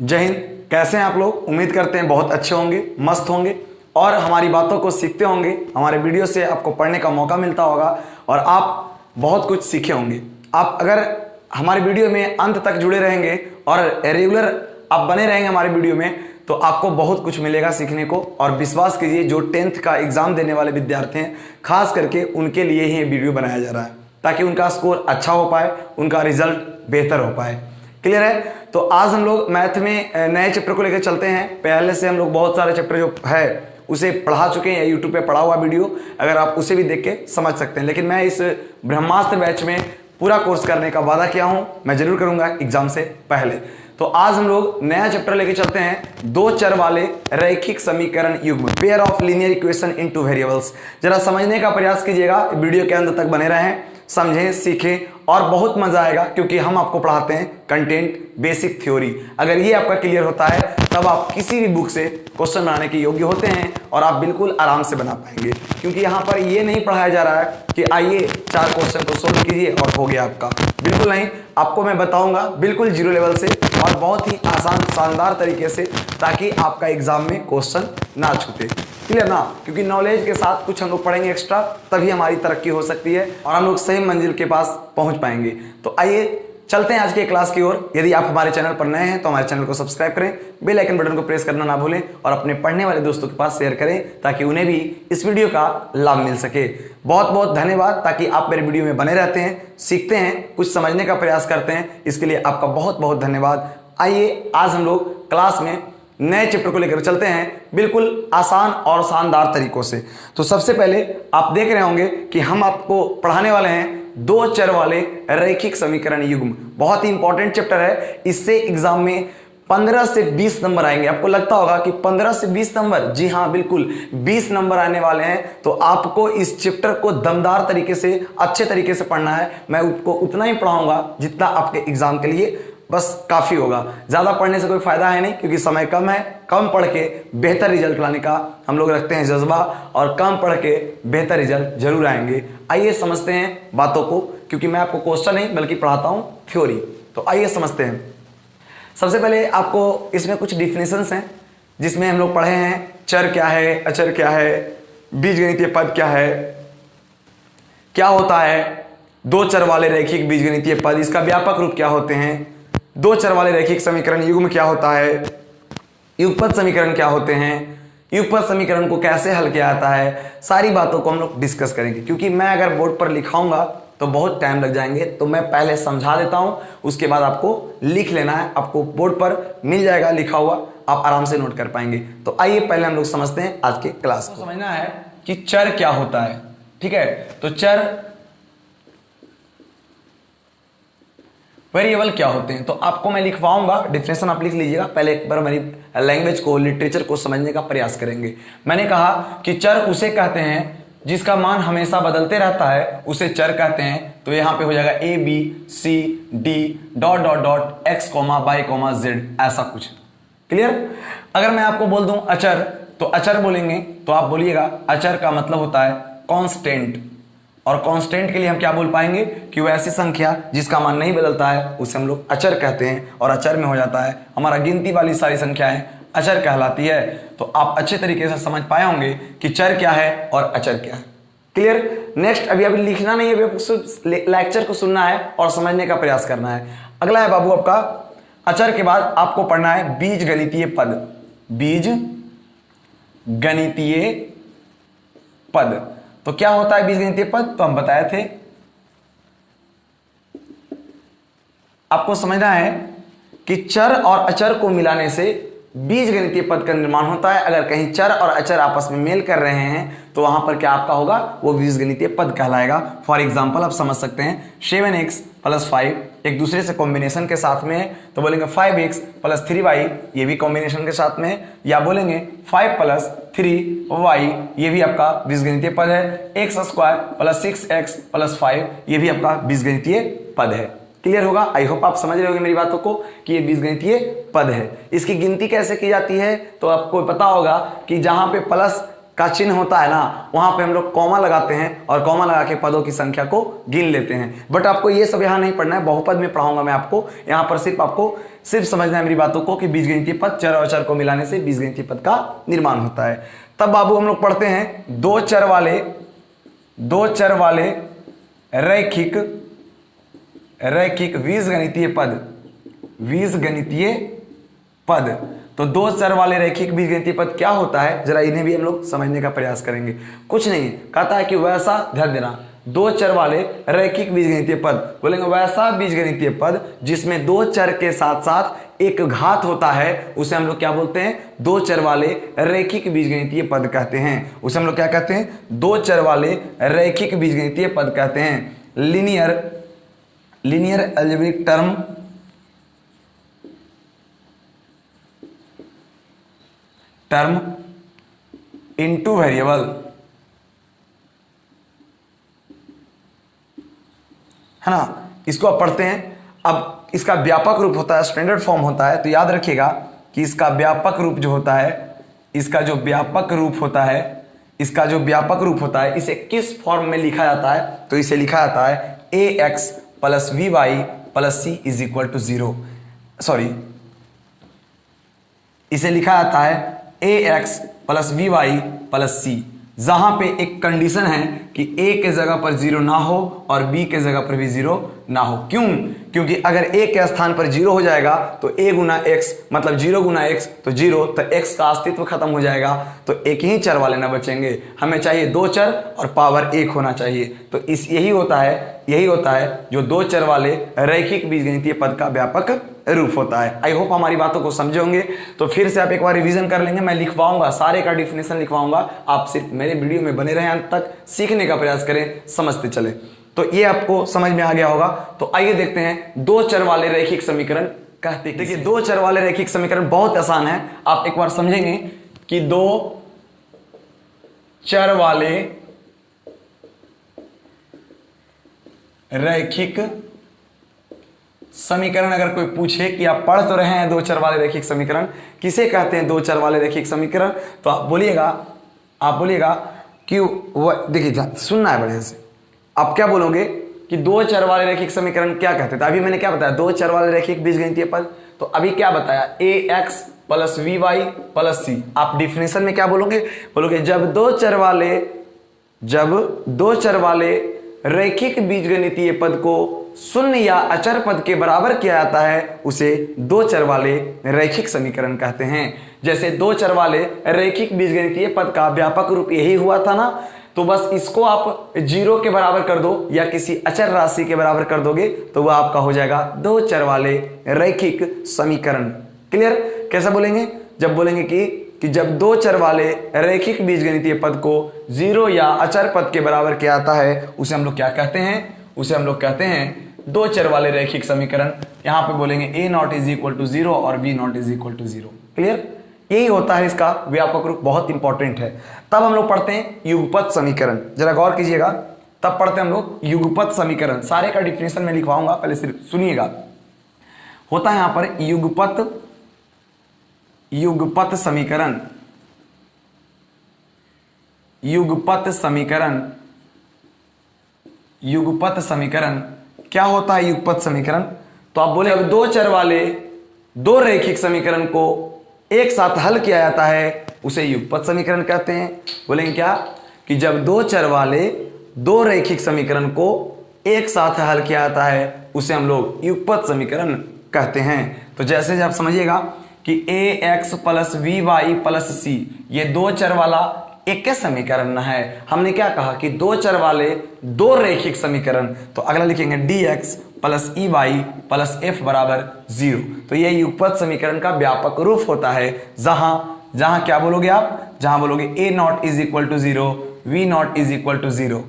जय हिंद। कैसे हैं आप लोग? उम्मीद करते हैं बहुत अच्छे होंगे, मस्त होंगे और हमारी बातों को सीखते होंगे। हमारे वीडियो से आपको पढ़ने का मौका मिलता होगा और आप बहुत कुछ सीखे होंगे। आप अगर हमारे वीडियो में अंत तक जुड़े रहेंगे और रेगुलर आप बने रहेंगे हमारे वीडियो में, तो आपको बहुत कुछ मिलेगा सीखने को। और विश्वास कीजिए, जो 10th का एग्जाम देने वाले विद्यार्थी हैं, खास करके उनके लिए ही वीडियो बनाया जा रहा है ताकि उनका स्कोर अच्छा हो पाए, उनका रिजल्ट बेहतर हो पाए। क्लियर है? तो आज हम लोग मैथ में नए चैप्टर को लेकर चलते हैं। पहले से हम लोग बहुत सारे चैप्टर जो है उसे पढ़ा चुके हैं, यूट्यूब पे पढ़ा हुआ वीडियो, अगर आप उसे भी देख के समझ सकते हैं। लेकिन मैं इस ब्रह्मास्त्र बैच में पूरा कोर्स करने का वादा किया हूं, मैं जरूर करूंगा एग्जाम से पहले। तो आज हम लोग नया चैप्टर लेके चलते हैं, दो चर वाले रैखिक समीकरण युग्म, pair of linear equation in two variables. जरा समझने का प्रयास कीजिएगा, वीडियो के अंत तक बने रहें, समझें, सीखें और बहुत मजा आएगा, क्योंकि हम आपको पढ़ाते हैं कंटेंट बेसिक थ्योरी। अगर ये आपका क्लियर होता है तब आप किसी भी बुक से क्वेश्चन बनाने के योग्य होते हैं और आप बिल्कुल आराम से बना पाएंगे। क्योंकि यहाँ पर ये नहीं पढ़ाया जा रहा है कि आइए 4 क्वेश्चन को सोल्व कीजिए और हो गया आपका। बिल्कुल नहीं, आपको मैं बताऊंगा बिल्कुल जीरो लेवल से और बहुत ही आसान शानदार तरीके से, ताकि आपका एग्जाम में क्वेश्चन ना छूटे। क्लियर ना? क्योंकि नॉलेज के साथ कुछ हम लोग पढ़ेंगे एक्स्ट्रा, तभी हमारी तरक्की हो सकती है और हम लोग सही मंजिल के पास पहुंच पाएंगे। तो आइए चलते हैं आज के क्लास की ओर। यदि आप हमारे चैनल पर नए हैं तो हमारे चैनल को सब्सक्राइब करें, बेल आइकन बटन को प्रेस करना ना भूलें और अपने पढ़ने वाले दोस्तों के पास शेयर करें ताकि उन्हें भी इस वीडियो का लाभ मिल सके। बहुत बहुत धन्यवाद, ताकि आप मेरे वीडियो में बने रहते हैं, सीखते हैं, कुछ समझने का प्रयास करते हैं, इसके लिए आपका बहुत बहुत धन्यवाद। आइए आज हम लोग क्लास में नए चैप्टर को लेकर चलते हैं, बिल्कुल आसान और शानदार तरीकों से। तो सबसे पहले आप देख रहे होंगे कि हम आपको पढ़ाने वाले हैं दो चर वाले रैखिक समीकरण युग्म। बहुत ही इंपॉर्टेंट चैप्टर है, इससे एग्जाम में 15 से 20 नंबर आएंगे। आपको लगता होगा कि 15 से 20 नंबर, जी हाँ बिल्कुल 20 नंबर आने वाले हैं। तो आपको इस चैप्टर को दमदार तरीके से, अच्छे तरीके से पढ़ना है। मैं उसको उतना ही पढ़ाऊंगा जितना आपके एग्जाम के लिए बस काफी होगा। ज्यादा पढ़ने से कोई फायदा है नहीं, क्योंकि समय कम है। कम पढ़ के बेहतर रिजल्ट लाने का हम लोग रखते हैं जज्बा, और कम पढ़ के बेहतर रिजल्ट जरूर आएंगे। आइए समझते हैं बातों को, क्योंकि मैं आपको क्वेश्चन नहीं बल्कि पढ़ाता हूं थ्योरी। तो आइए समझते हैं। सबसे पहले आपको इसमें कुछ डिफिनेशंस हैं जिसमें हम लोग पढ़े हैं। चर क्या है, अचर क्या है, बीजगणितीय पद क्या है, क्या होता है दो चर वाले रैखिक बीजगणितीय पद, इसका व्यापक रूप क्या होते हैं, दो चर वाले रैखिक समीकरण युग्म क्या होता है, युगपत समीकरण क्या होते हैं, युगपत समीकरण को कैसे हल किया जाता है, सारी बातों को हम लोग डिस्कस करेंगे। क्योंकि मैं अगर बोर्ड पर लिखाऊंगा तो बहुत टाइम लग जाएंगे, तो मैं पहले समझा देता हूं, उसके बाद आपको लिख लेना है। आपको बोर्ड पर मिल जाएगा लिखा हुआ, आप आराम से नोट कर पाएंगे। तो आइए पहले हम लोग समझते हैं आज के क्लास को। समझना है कि चर क्या होता है, ठीक है? तो चर वेरिएबल क्या होते हैं, तो आपको मैं लिखवाऊंगा, डिफिनेशन आप लिख लीजिएगा। पहले एक बार मेरी लैंग्वेज को, लिटरेचर को समझने का प्रयास करेंगे। मैंने कहा कि चर उसे कहते हैं जिसका मान हमेशा बदलते रहता है, उसे चर कहते हैं। तो यहां पे हो जाएगा A B C D dot dot dot X comma Y comma Z, ऐसा कुछ। क्लियर? अगर मैं आपको बोल दूं अचर, तो अचर बोलेंगे तो आप बोलिएगा अचर का मतलब होता है कांस्टेंट। और कांस्टेंट के लिए हम क्या बोल पाएंगे कि वो ऐसी संख्या जिसका मान नहीं बदलता है, उसे हम लोग अचर कहते हैं। और अचर में हो जाता है हमारा गिनती वाली सारी संख्याएं अचर कहलाती है। तो आप अच्छे तरीके से समझ पाए होंगे कि चर क्या है और अचर क्या है। क्लियर? नेक्स्ट, अभी लिखना नहीं है, अभी लेक्चर को सुनना है और समझने का प्रयास करना है। अगला है बाबू आपका, अचर के बाद आपको पढ़ना है बीज गणितीय पद। बीज गणितीय पद, तो क्या होता है बीजगणितीय पद? तो हम बताए थे, आपको समझना है कि चर और अचर को मिलाने से बीजगणितीय पद का निर्माण होता है। अगर कहीं चर और अचर आपस में मेल कर रहे हैं तो वहां पर क्या आपका होगा, वो बीजगणितीय पद कहलाएगा। फॉर एग्जांपल आप समझ सकते हैं 7x + 5 एक दूसरे से कॉम्बिनेशन के साथ में, तो बोलेंगे 5x + 3y, ये भी कॉम्बिनेशन के साथ में, या बोलेंगे 5 + 3y, ये भी आपका बीजगणितीय पद है। x² + 6x + 5, ये भी आपका बीजगणितीय पद है। क्लियर होगा? आई होप आप समझ रहे होंगे मेरी बातों को कि ये बीजगणितीय पद है। इसकी गिनती कैसे की जाती है, तो आपको पता होगा कि जहां पे प्लस का चिन्ह होता है ना, वहां पे हम लोग कॉमा लगाते हैं और कॉमा लगा के पदों की संख्या को गिन लेते हैं। बट आपको ये सब यहां नहीं पढ़ना है, बहुपद में पढ़ाऊंगा मैं आपको। यहां पर सिर्फ आपको सिर्फ समझना है मेरी बातों को कि बीजगणितीय पद चर और चर को मिलाने से बीजगणितीय पद का निर्माण होता है। तब बाबू हम लोग पढ़ते हैं दो चर वाले रैखिक बीजगणितीय पद। तो दो चर वाले रैखिक बीजगणितीय पद क्या होता है, जरा इन्हें भी हम लोग समझने का प्रयास करेंगे। कुछ नहीं, कहता है कि वैसा, ध्यान देना, दो चर वाले रैखिक बीजगणितीय पद, बोलेंगे वैसा बीजगणितीय पद जिसमें दो चर के साथ साथ एक घात होता है, उसे हम लोग क्या बोलते हैं, दो चर वाले रैखिक बीजगणितीय पद कहते हैं। उसे हम लोग क्या कहते हैं, दो चर वाले रैखिक बीजगणितीय पद कहते हैं। Linear algebraic term into variable, है ना, इसको आप पढ़ते हैं। अब इसका व्यापक रूप होता है, स्टैंडर्ड फॉर्म होता है, तो याद रखिएगा कि इसका व्यापक रूप जो होता है, इसका जो व्यापक रूप होता है, इसे किस फॉर्म में लिखा जाता है, तो इसे लिखा जाता है ax plus vy plus c is equal to 0। Sorry, इसे लिखा जाता है ax plus vy plus c, जहां पे एक कंडीशन है कि a के जगह पर 0 ना हो और b के जगह पर भी 0 ना हो। क्यों? क्योंकि अगर a के स्थान पर 0 हो जाएगा तो a गुना x मतलब 0 गुना x तो 0, तो x का अस्तित्व खत्म हो जाएगा, तो एक ही चर वाले ना बचेंगे। हमें चाहिए दो चर और पावर 1 होना चाहिए। तो यही होता है जो दो चर वाले रैखिक बीजगणितीय पद का व्यापक रूप होता है। आई होप हमारी बातों को समझे होंगे। तो फिर से आप एक बार रिवीजन कर लेंगे, मैं लिखवाऊंगा, सारे का डिफिनेशन लिखवाऊंगा, आप सिर्फ मेरे वीडियो में बने रहें, अंत तक सीखने का प्रयास करें, समझते चले। तो ये आपको समझ में आ गया होगा। तो आइए देखते हैं दो चर वाले रैखिक समीकरण कहते हैं। देखिए, दो चर वाले रैखिक समीकरण बहुत आसान है। आप एक बार समझेंगे कि दो चर वाले रैखिक समीकरण, अगर कोई पूछे कि आप पढ़ तो रहे हैं दो चर वाले रैखिक समीकरण, किसे कहते हैं दो चर वाले रैखिक समीकरण, तो आप बोलिएगा कि वह, देखिए सुनना है बढ़िया से, आप क्या बोलोगे कि दो चर वाले रैखिक समीकरण क्या कहते हैं। तो अभी मैंने क्या बताया, दो चर वाले रैखिक बीजगणितीय पद, तो अभी क्या बताया, ax plus vy plus c। आप डिफिनेशन में क्या बोलोगे जब दो चर वाले रैखिक बीजगणितीय पद को शून्य या अचर पद के बराबर किया जाता है, उसे दो चर वाले रैखिक समीकरण कहते हैं। जैसे दो चर वाले रैखिक बीजगणितीय पद का व्यापक रूप यही हुआ था ना, तो बस इसको आप 0 के बराबर कर दो या किसी अचर राशि के बराबर कर दोगे तो वह आपका हो जाएगा दो चर वाले रैखिक समीकरण। क्लियर? कैसे बोलेंगे, जब बोलेंगे कि जब दो चर वाले रैखिक बीजगणितीय पद को 0 या अचर पद के बराबर किया जाता है, उसे हम लोग क्या कहते हैं, उसे हम लोग कहते हैं दो चर वाले रैखिक समीकरण। यहां पे बोलेंगे a not is equal to 0 और b not is equal to 0। Clear? यही होता है इसका व्यापक रूप, बहुत इंपॉर्टेंट है। तब हम लोग पढ़ते हैं युगपत समीकरण, जरा गौर कीजिएगा। तब पढ़ते हैं हम लोग युगपत समीकरण, सारे का डिफिनेशन में लिखवाऊंगा, पहले सिर्फ सुनिएगा। होता है यहां पर युगपत समीकरण। युगपत समीकरण क्या होता है युगपत समीकरण? तो आप बोले अब दो चर वाले दो रैखिक समीकरण को एक साथ हल किया जाता है, उसे युगपत समीकरण कहते हैं। बोलेंगे क्या कि जब दो चर वाले दो रैखिक समीकरण को एक साथ हल किया जाता है, उसे हम लोग युगपत समीकरण कहते हैं। तो जैसे आप समझिएगा कि ax plus vy plus c, ये दो चर वाला एक समीकरण है। हमने क्या कहा कि दो चर वाले दो रैखिक समीकरण, तो अगला लिखेंगे dx plus ey plus f बराबर 0। तो यह युगपत समीकरण का व्यापक रूप होता है, जहां क्या बोलोगे आप, जहां बोलोगे a not is equal to 0, v not is equal to 0।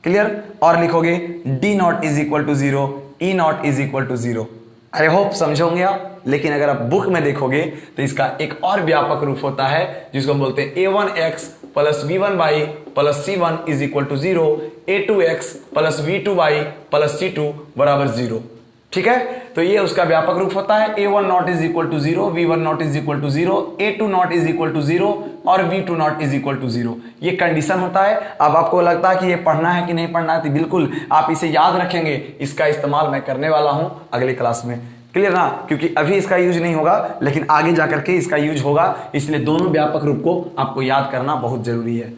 Clear? और लिखोगे d not is equal to 0, e not is equal to 0। I hope समझोगे आप। लेकिन अगर आप बुक में देखोगे तो इसका एक और व्यापक रूप होता है जिसको हम बोलते हैं a1x plus v1y plus c1 is equal to 0, a2x plus v2y plus c2 बराबर 0। ठीक है? तो ये उसका व्यापक रूप होता है। a1 not is equal to 0, v1 not is equal to 0, a2 not is equal to 0 और v2 not is equal to 0। ये कंडीशन होता है। अब आपको लगता है कि ये पढ़ना है कि नहीं पढ़ना है, तो बिल्कुल आप इसे याद रखेंगे। इसका इस्तेमाल मैं करने वाला हूं अगले क्लास में। क्लियर ना, क्योंकि अभी इसका यूज नहीं होगा लेकिन आगे जाकर के इसका यूज होगा, इसलिए दोनों व्यापक रूप को आपको याद करना बहुत जरूरी है।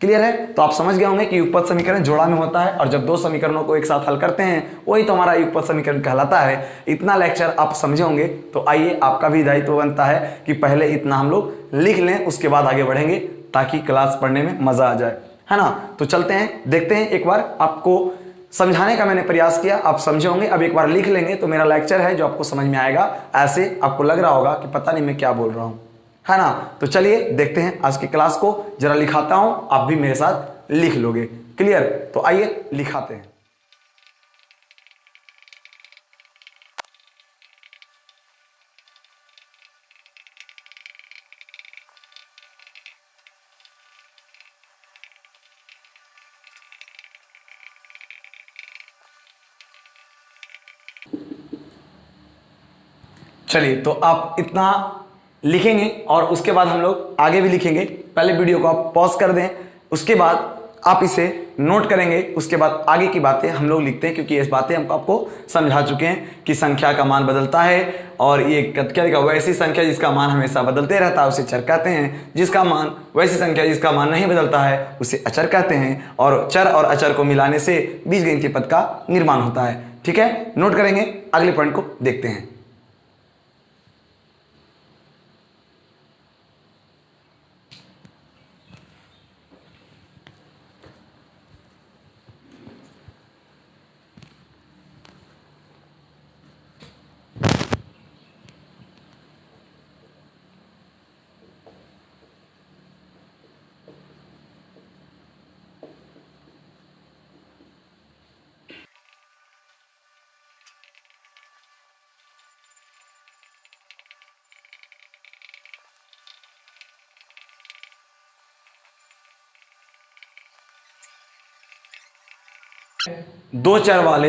क्लियर है? तो आप समझ गए होंगे कि युगपत समीकरण जोड़ा में होता है और जब दो समीकरणों को एक साथ हल करते हैं वही तो हमारा युगपत समीकरण कहलाता है। इतना लेक्चर आप समझे होंगे, तो आइए आपका भी दायित्व बनता है कि पहले इतना हम लोग लिख लें, उसके बाद आगे बढ़ेंगे ताकि क्लास पढ़ने में मजा आ जाए, है ना। तो चलते हैं, देखते हैं। एक बार आपको समझाने का मैंने प्रयास किया, आप समझे होंगे। अब एक बार लिख लेंगे तो मेरा लेक्चर है जो आपको समझ में आएगा। ऐसे आपको लग रहा होगा कि पता नहीं मैं क्या बोल रहा हूं, है ना। तो चलिए देखते हैं आज की क्लास को, जरा लिखाता हूं, आप भी मेरे साथ लिख लोगे। क्लियर? तो आइए लिखाते हैं। चलिए, तो आप इतना लिखेंगे और उसके बाद हम लोग आगे भी लिखेंगे। पहले वीडियो को आप पॉज कर दें, उसके बाद आप इसे नोट करेंगे, उसके बाद आगे की बातें हम लोग लिखते हैं, क्योंकि ये बातें हम आपको समझा चुके हैं कि संख्या का मान बदलता है और ये क्या लिखा हुआ है, ऐसी संख्या जिसका मान हमेशा बदलते रहता है उसे चर कहते हैं, जिसका मान वैसी संख्या जिसका मान नहीं बदलता है उसे अचर कहते हैं, और चर और अचर को मिलाने से बीजगणितीय पद का निर्माण होता है। ठीक है, नोट करेंगे, अगले पॉइंट को देखते हैं। दो चर वाले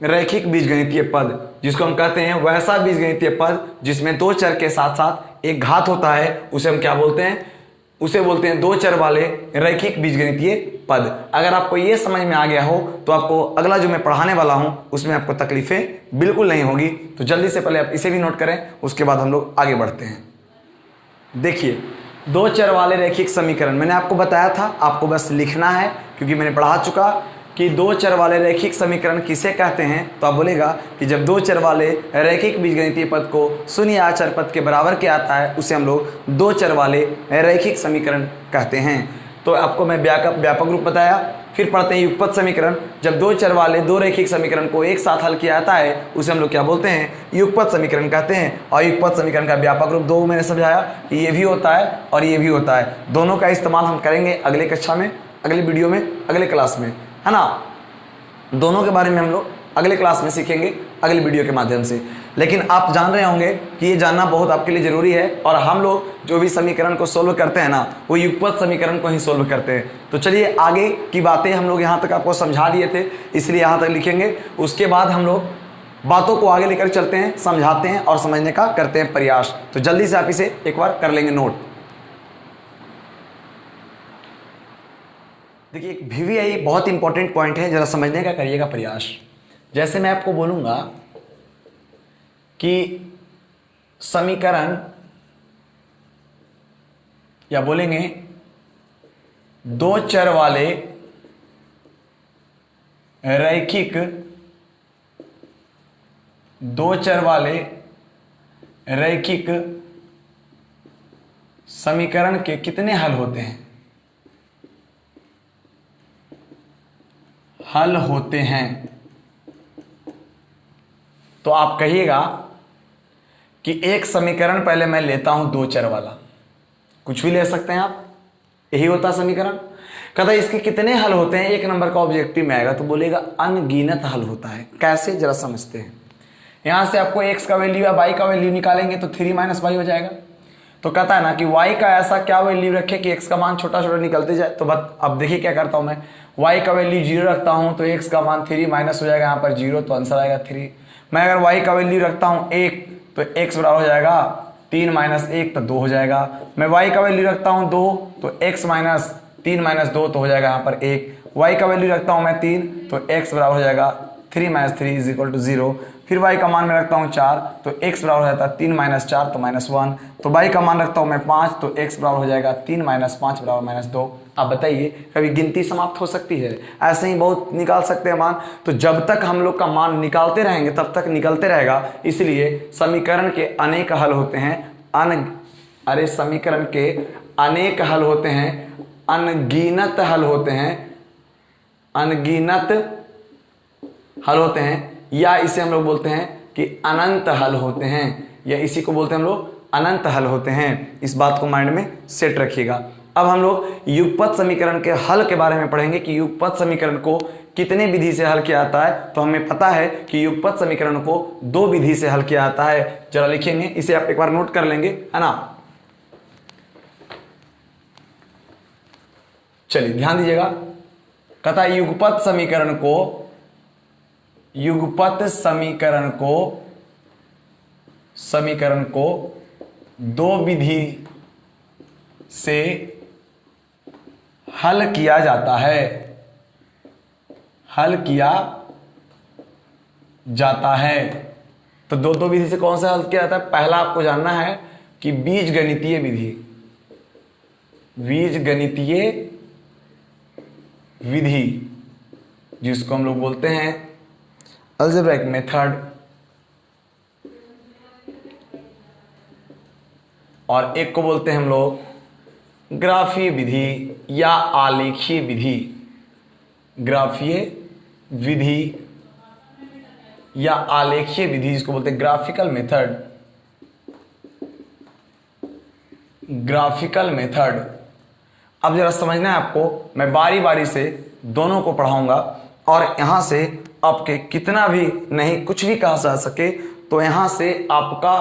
रैखिक बीजगणितीय पद, जिसको हम कहते हैं वैसा बीजगणितीय पद जिसमें दो चर के साथ साथ एक घात होता है, उसे हम क्या बोलते हैं? उसे बोलते हैं दो चर वाले रैखिक बीजगणितीय पद। अगर आपको यह समझ में आ गया हो तो आपको अगला जो मैं पढ़ाने वाला हूं उसमें आपको तकलीफें बिल्कुल नहीं होगी। तो जल्दी से पहले आप इसे भी नोट करें, उसके बाद हम लोग आगे बढ़ते हैं। देखिए, दो चर वाले रैखिक समीकरण मैंने आपको बताया था, आपको बस लिखना है, क्योंकि मैंने पढ़ा चुका कि दो चर वाले रैखिक समीकरण किसे कहते हैं। तो आप बोलेगा कि जब दो चर वाले रैखिक बीजगणितीय पद को शून्य या अचर पद के बराबर के आता है उसे हम लोग दो चर वाले रैखिक समीकरण कहते हैं। तो आपको मैं व्यापक रूप बताया। फिर पढ़ते हैं युगपत समीकरण। जब दो चर वाले दो रैखिक समीकरण को एक साथ हल किया जाता है उसे हम लोग क्या बोलते हैं? युगपत समीकरण कहते हैं। और युगपत समीकरण का व्यापक रूप दो मैंने समझाया कि ये भी होता है और ये भी होता है। दोनों का इस्तेमाल हम करेंगे अगले कक्षा में, अगले वीडियो में, अगले क्लास में, है ना। दोनों के बारे में हम लोग अगले क्लास में सीखेंगे, अगले वीडियो के माध्यम से। लेकिन आप जान रहे होंगे कि ये जानना बहुत आपके लिए जरूरी है। और हम लोग जो भी समीकरण को सोल्व करते हैं ना, वो युगपत समीकरण को ही सोल्व करते हैं। तो चलिए, आगे की बातें हम लोग यहाँ तक आपको समझा दिए थे, इसलिए यहाँ तक लिखेंगे। उसके बाद हम लोग बातों को आगे लेकर चलते हैं, समझाते हैं और समझने का करते हैं प्रयास। तो जल्दी से आप इसे एक बार कर लेंगे नोट। देखिए, एक VVI बहुत इंपॉर्टेंट पॉइंट है, जरा समझने का करिएगा प्रयास। जैसे मैं आपको बोलूंगा कि समीकरण, या बोलेंगे दो चर वाले रैखिक, दो चर वाले रैखिक समीकरण के कितने हल होते हैं? हल होते हैं। तो आप कहिएगा कि एक समीकरण पहले मैं लेता हूं दो चर वाला, कुछ भी ले सकते हैं आप, यही होता है समीकरण। कहता है इसके कितने हल होते हैं? एक नंबर का ऑब्जेक्टिव में आएगा तो बोलेगा अनगिनत हल होता है। कैसे, जरा समझते हैं। यहां से आपको x का वैल्यू या y का वैल्यू निकालेंगे तो 3 - y हो जाएगा। तो कहता है ना कि y का ऐसा क्या वैल्यू रखे कि x का मान छोटा छोटा निकलते जाए। तो बस अब देखिए क्या करता हूं मैं, y का वैल्यू 0 रखता हूं तो x का मान 3 माइनस हो जाएगा, यहाँ पर 0 तो आंसर आएगा 3। मैं अगर y का वैल्यू रखता हूं 1 तो x बराबर हो जाएगा 3 - 1 तो 2 हो जाएगा। मैं y का वैल्यू रखता हूं 2 तो x - 3 - 2 तो हो जाएगा यहाँ पर 1। y का वैल्यू रखता हूं मैं 3 तो x बराबर हो जाएगा 3 - 3 = 0। फिर y का मान मैं रखता हूँ 4, तो x बराबर हो जाता है 3 - 4 तो -1। तो y का मान रखता हूँ मैं 5, तो x बराबर हो जाएगा 3 - 5 = -2। आप बताइए कभी गिनती समाप्त हो सकती है? ऐसे ही बहुत निकाल सकते हैं मान। तो जब तक हम लोग का मान निकालते रहेंगे तब तक निकलते रहेगा। इसलिए समीकरण के अनेक हल होते हैं। समीकरण के अनेक हल होते हैं, अनगिनत हल होते हैं, अनगिनत हल होते हैं, या इसे हम लोग बोलते हैं कि अनंत हल होते हैं, या इसी को बोलते हैं हम लोग अनंत हल होते हैं। इस बात को माइंड में सेट रखिएगा। अब हम लोग युगपत समीकरण के हल के बारे में पढ़ेंगे कि युगपत समीकरण को कितने विधि से हल किया जाता है। तो हमें पता है कि युगपत समीकरण को 2 विधि से हल किया जाता है। जरा लिखेंगे, इसे आप एक बार नोट कर लेंगे, है ना। चलिए ध्यान दीजिएगा। कहता है युगपत समीकरण को 2 विधि से हल किया जाता है। तो दो विधि से कौन सा हल किया जाता है? पहला आपको जानना है कि बीजगणितीय विधि, जिसको हम लोग बोलते हैं अलजेब्रिक मेथड, और एक को बोलते हैं हम लोग ग्राफीय विधि या आलेखीय विधि। ग्राफीय विधि या आलेखीय विधि, जिसको बोलते हैं ग्राफिकल मेथड। अब जरा समझना है आपको, मैं बारी बारी से दोनों को पढ़ाऊंगा, और यहां से आपके कितना भी नहीं कुछ भी कहा जा सके, तो यहां से आपका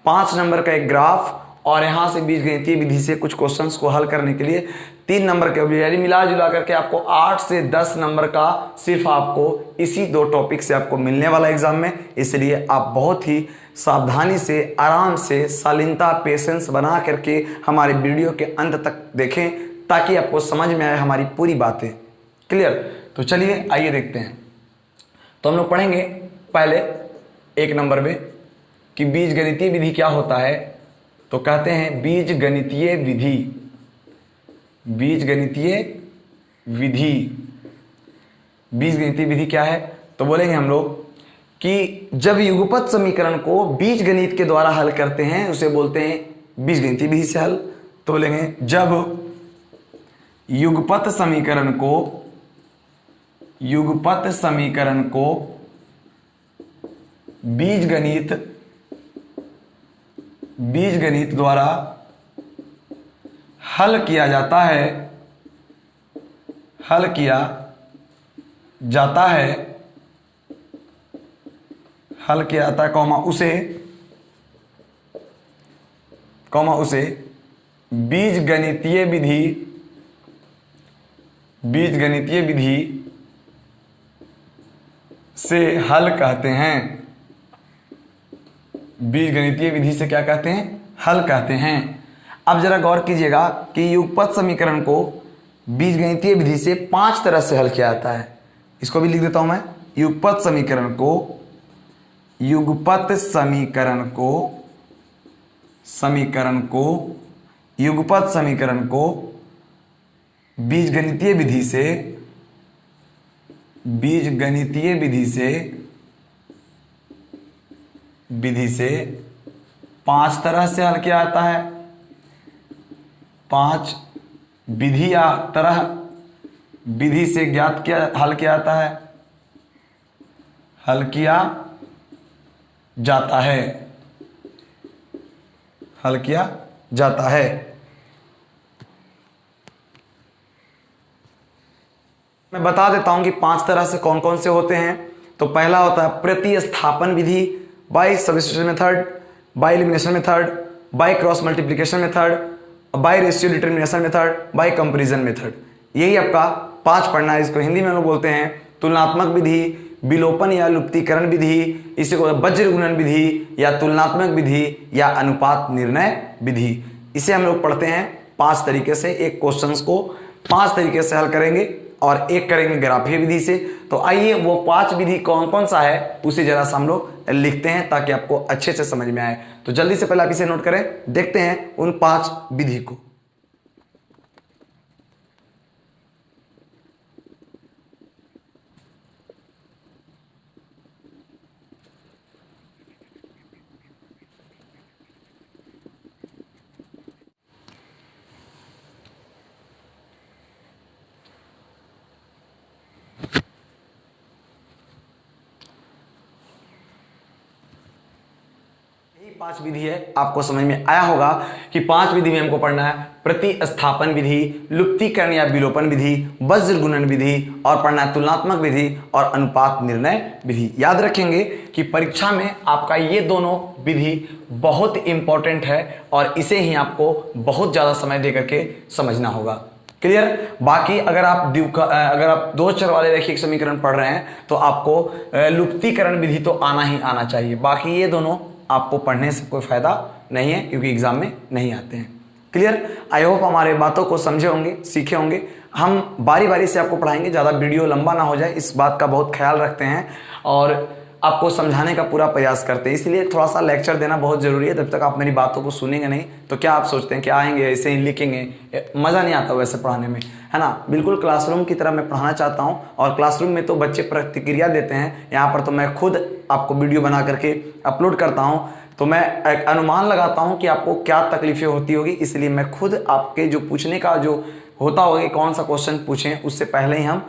5 नंबर का एक ग्राफ, और यहां से बीजगणितीय विधि से कुछ क्वेश्चंस को हल करने के लिए 3 नंबर के, यानी मिला जुला करके आपको 8 से 10 नंबर का सिर्फ आपको इसी 2 टॉपिक से आपको मिलने वाला एग्जाम में। इसलिए आप बहुत ही सावधानी से, आराम से, शालीनता, पेशेंस बना करके हमारे वीडियो के अंत तक देखें, ताकि आपको समझ में आए हमारी पूरी बातें। क्लियर? तो चलिए आइए देखते हैं। तो हम लोग पढ़ेंगे पहले 1 नंबर में कि बीजगणितीय विधि क्या होता है। तो कहते हैं बीजगणितीय विधि क्या है? तो बोलेंगे हम लोग कि जब युगपत समीकरण को बीजगणित के द्वारा हल करते हैं उसे बोलते हैं बीजगणितीय विधि से हल। तो बोलेंगे जब युगपत समीकरण को बीजगणित द्वारा हल किया जाता है, उसे बीजगणितीय विधि से हल कहते हैं। बीजगणितीय विधि से क्या कहते हैं? हल कहते हैं। अब जरा गौर कीजिएगा कि युगपत समीकरण को बीजगणितीय विधि से 5 तरह से हल किया जाता है। इसको भी लिख देता हूं मैं। युगपत समीकरण को बीजगणितीय विधि से 5 तरह से हल किया जाता है। 5 विधि या तरह विधि से हल किया जाता है। मैं बता देता हूं कि 5 तरह से कौन कौन से होते हैं। तो पहला होता है प्रतिस्थापन विधि, by substitution method, by elimination method, by cross multiplication method, by ratio determination method, by comparison method. यही आपका 5 पढ़ना है। इसको हिंदी में हम लोग बोलते हैं तुलनात्मक विधि, विलोपन या लुप्तीकरण विधि, इसी को वज्र गुणन विधि या तुलनात्मक विधि या अनुपात निर्णय विधि। इसे हम लोग पढ़ते हैं 5 तरीके से। एक क्वेश्चंस को 5 तरीके से हल करेंगे और एक करेंगे ग्राफीय विधि से। तो आइए वो 5 विधि कौन कौन सा है उसे जरा सा हम लोग लिखते हैं ताकि आपको अच्छे से समझ में आए। तो जल्दी से पहले आप इसे नोट करें, देखते हैं उन 5 विधि को। यही 5 विधि है, आपको समझ में आया होगा कि 5 विधि में हमको पढ़ना है प्रतिस्थापन विधि, लुप्तीकरण या विलोपन विधि, वज्र गुणन विधि और पढ़ना है तुलनात्मक विधि और अनुपात निर्णय विधि। याद रखेंगे कि परीक्षा में आपका ये दोनों विधि बहुत इंपॉर्टेंट है और इसे ही आपको बहुत ज्यादा समय दे करके समझना होगा। क्लियर? बाकी अगर आप दो चर वाले रैखिक समीकरण पढ़ रहे हैं तो आपको लुप्तीकरण विधि तो आना ही आना चाहिए। बाकी ये दोनों आपको पढ़ने से कोई फायदा नहीं है क्योंकि एग्जाम में नहीं आते हैं। क्लियर? आई होप हमारे बातों को समझे होंगे, सीखे होंगे। हम बारी बारी से आपको पढ़ाएंगे, ज़्यादा वीडियो लंबा ना हो जाए इस बात का बहुत ख्याल रखते हैं और आपको समझाने का पूरा प्रयास करते हैं। इसलिए थोड़ा सा लेक्चर देना बहुत ज़रूरी है। जब तक आप मेरी बातों को सुनेंगे नहीं तो क्या आप सोचते हैं कि आएंगे ऐसे ही लिखेंगे, मज़ा नहीं आता वैसे पढ़ाने में, है ना। बिल्कुल क्लासरूम की तरह मैं पढ़ाना चाहता हूँ और क्लासरूम में तो बच्चे प्रतिक्रिया देते हैं, यहाँ पर तो मैं खुद आपको वीडियो बना करके अपलोड करता हूँ तो मैं एक अनुमान लगाता हूँ कि आपको क्या तकलीफें होती होगी। इसलिए मैं खुद आपके जो पूछने का जो होता होगा कौन सा क्वेश्चन पूछें उससे पहले ही हम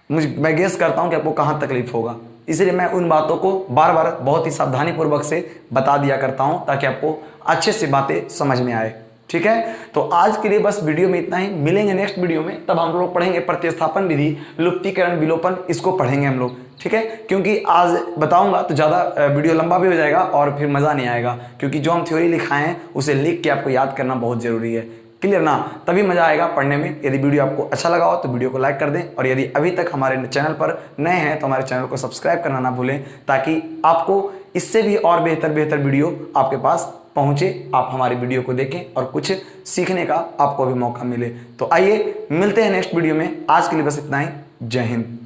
मैं गेस करता हूँ कि आपको कहाँ तकलीफ होगा। इसलिए मैं उन बातों को बार बार बहुत ही सावधानी पूर्वक से बता दिया करता हूँ ताकि आपको अच्छे से बातें समझ में आए। ठीक है, तो आज के लिए बस वीडियो में इतना ही। मिलेंगे नेक्स्ट वीडियो में, तब हम लोग पढ़ेंगे प्रतिस्थापन विधि, लुप्तीकरण, विलोपन, इसको पढ़ेंगे हम लोग। ठीक है, क्योंकि आज बताऊंगा तो ज़्यादा वीडियो लंबा भी हो जाएगा और फिर मज़ा नहीं आएगा, क्योंकि जो हम थ्योरी लिखाए हैं उसे लिख के आपको याद करना बहुत ज़रूरी है। क्लियर ना? तभी मज़ा आएगा पढ़ने में। यदि वीडियो आपको अच्छा लगा हो तो वीडियो को लाइक कर दें और यदि अभी तक हमारे चैनल पर नए हैं तो हमारे चैनल को सब्सक्राइब करना ना भूलें ताकि आपको इससे भी और बेहतर वीडियो आपके पास पहुंचे, आप हमारी वीडियो को देखें और कुछ सीखने का आपको भी मौका मिले। तो आइए मिलते हैं नेक्स्ट वीडियो में। आज के लिए बस इतना ही। जय हिंद।